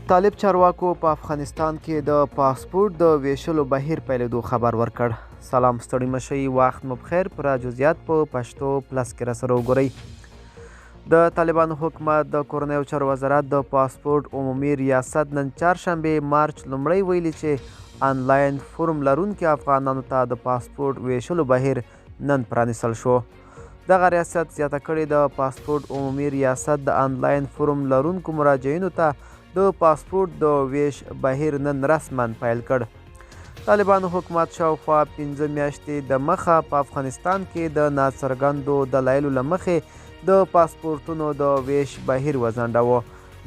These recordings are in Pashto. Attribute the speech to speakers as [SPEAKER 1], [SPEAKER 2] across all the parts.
[SPEAKER 1] طالب چارواکو په افغانستان کې د پاسپورت د ویشلو بهیر پیلېدو خبر ورکړ. سلام ستړي مشئ، وخت مو بخیر. پوره جزئیات په پښتو پلس کې راسره وګورئ. د طالبانو حکومت د کورنیو چارو وزارت د پاسپورت عمومي ریاست نن چهارشنبې مارچ لومړی ویلي چې آنلاین فورم لرونکي افغانانو ته د پاسپورت ویشلو بهیر نن پرانیستل شو. دغه ریاست زیاته کړې د پاسپورت عمومي ریاست د آنلاین فورم لرونکو مراجعینو ته د پاسپورت د ویش بهیر نن رسما پیل کړ. طالبانو حکومت شاوخوا 5 میاشتې د مخه په افغانستان کې د ناڅرګندو دلایلو له مخې د پاسپورتونو د ویش بهیر وځنډاوه.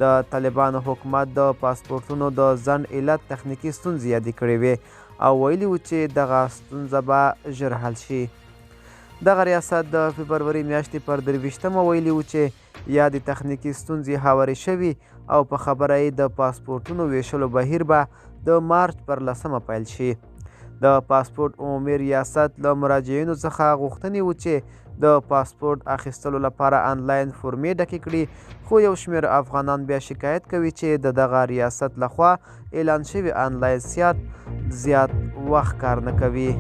[SPEAKER 1] د طالبانو حکومت د پاسپورتونو د ځنډ علت تخنیکي ستونزې یادې کړې وې او ویلي و چې دغه ستونزه به ژر حل شي. دغه ریاست د فبروري میاشتې پر 23مه ویلي و چې یادې تخنیکي ستونزې هوارې شوي او په خبره یې د پاسپورتونو ویشلو بهیر به د مارچ پر 10مه پیل شي. د پاسپورت عمومي ریاست له مراجعینو څخه غوښتنې و چې د پاسپورت اخیستلو لپاره آنلاین فورمې ډکې کړي، خو یو شمېر افغانان بیا شکایت کوي چې د دغه ریاست لخوا اعلان شوي آنلاین زیات وخت کار نه کوي.